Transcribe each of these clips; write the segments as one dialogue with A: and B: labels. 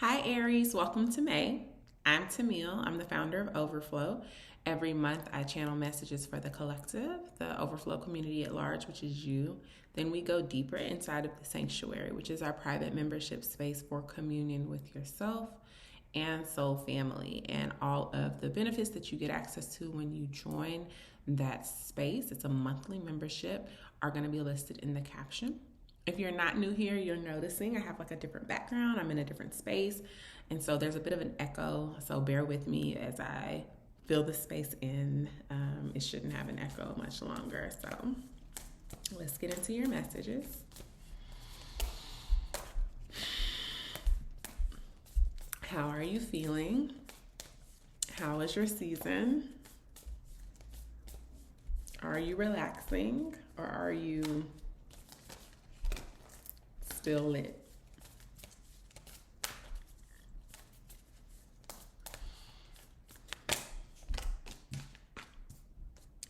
A: Hi, Aries. Welcome to May. I'm Timil. I'm the founder of Overflow. Every month, I channel messages for the collective, the Overflow community at large, which is you. Then we go deeper inside of the sanctuary, which is our private membership space for communion with yourself and soul family, and all of the benefits that you get access to when you join that space. It's a monthly membership, are going to be listed in the caption. If you're not new here, you're noticing I have like a different background. I'm in a different space. And so there's a bit of an echo. So bear with me as I fill the space in. It shouldn't have an echo much longer. So let's get into your messages. How are you feeling? How is your season? Are you relaxing or are you still lit?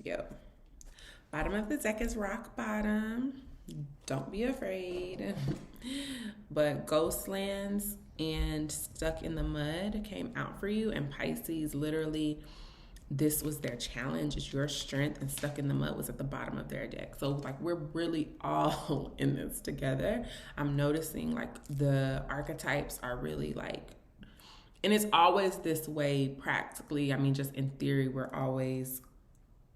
A: Yep. Bottom of the deck is rock bottom. Don't be afraid. But Ghostlands and Stuck in the Mud came out for you, and Pisces, literally, this was their challenge. It's your strength, and Stuck in the Mud was at the bottom of their deck. So like we're really all in this together. I'm noticing like the archetypes are really like, and it's always this way practically. I mean, just in theory, we're always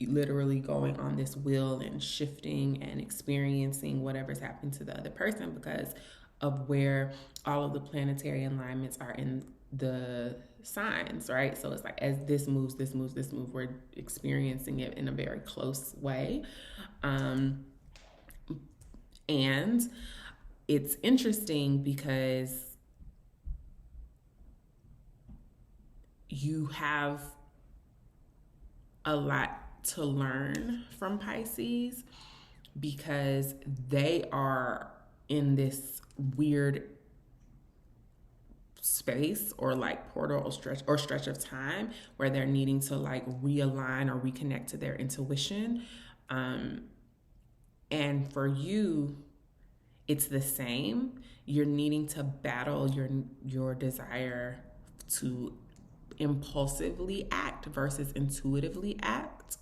A: literally going on this wheel and shifting and experiencing whatever's happened to the other person because of where all of the planetary alignments are in the signs, right? So it's like as this moves, we're experiencing it in a very close way. And it's interesting because you have a lot to learn from Pisces because they are in this weird space or like portal or stretch of time where they're needing to like realign or reconnect to their intuition. And for you, it's the same. You're needing to battle your desire to impulsively act versus intuitively act.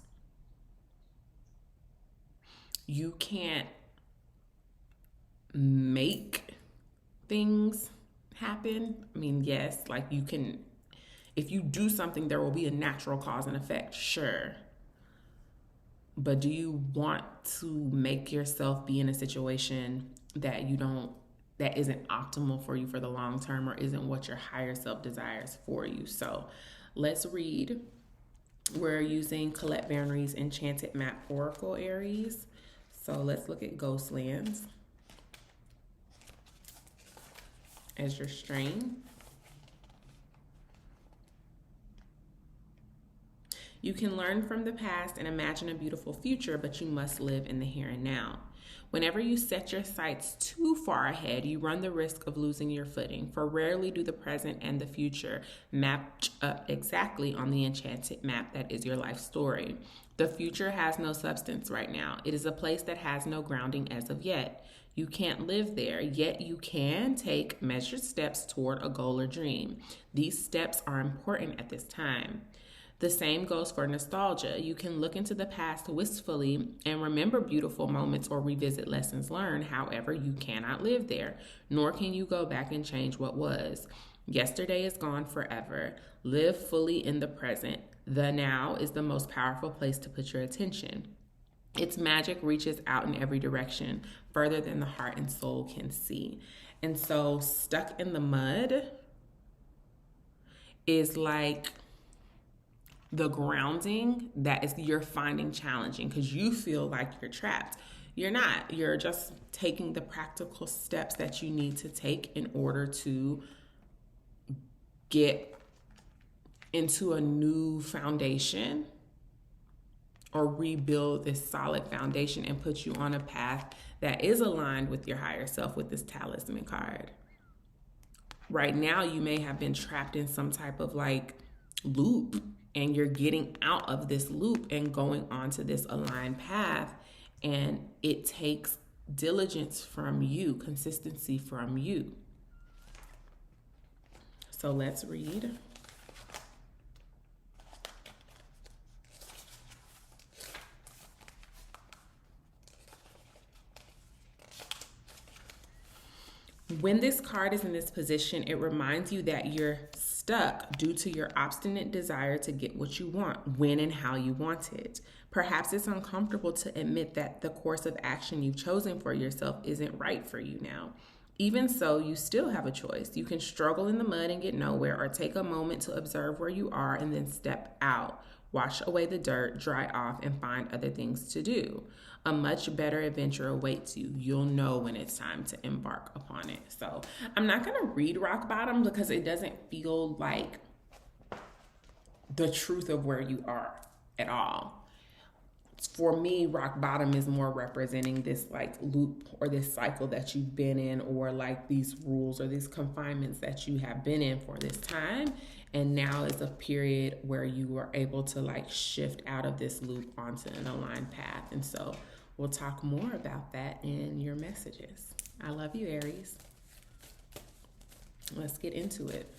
A: You can't make things happen. I mean, yes, like you can, if you do something, there will be a natural cause and effect, sure. But do you want to make yourself be in a situation that that isn't optimal for you for the long term or isn't what your higher self desires for you? So let's read. We're using Colette Baron-Reid's Enchanted Map Oracle, Aries. So let's look at Ghostlands as your strain. You can learn from the past and imagine a beautiful future, but you must live in the here and now. Whenever you set your sights too far ahead, you run the risk of losing your footing, for rarely do the present and the future match up exactly on the enchanted map that is your life story. The future has no substance right now. It is a place that has no grounding as of yet. You can't live there, yet you can take measured steps toward a goal or dream. These steps are important at this time. The same goes for nostalgia. You can look into the past wistfully and remember beautiful moments or revisit lessons learned. However, you cannot live there, nor can you go back and change what was. Yesterday is gone forever. Live fully in the present. The now is the most powerful place to put your attention. Its magic reaches out in every direction, further than the heart and soul can see. And so, Stuck in the Mud is like the grounding that is you're finding challenging because you feel like you're trapped. You're not. You're just taking the practical steps that you need to take in order to get into a new foundation or rebuild this solid foundation and put you on a path that is aligned with your higher self with this talisman card. Right now, you may have been trapped in some type of like loop, and you're getting out of this loop and going onto this aligned path. And it takes diligence from you, consistency from you. So let's read. When this card is in this position, it reminds you that you're stuck due to your obstinate desire to get what you want, when and how you want it. Perhaps it's uncomfortable to admit that the course of action you've chosen for yourself isn't right for you now. Even so, you still have a choice. You can struggle in the mud and get nowhere, or take a moment to observe where you are and then step out. Wash away the dirt, dry off, and find other things to do. A much better adventure awaits you. You'll know when it's time to embark upon it. So I'm not going to read rock bottom because it doesn't feel like the truth of where you are at all. For me, rock bottom is more representing this like loop or this cycle that you've been in, or like these rules or these confinements that you have been in for this time. And now is a period where you are able to like shift out of this loop onto an aligned path. And so we'll talk more about that in your messages. I love you, Aries. Let's get into it.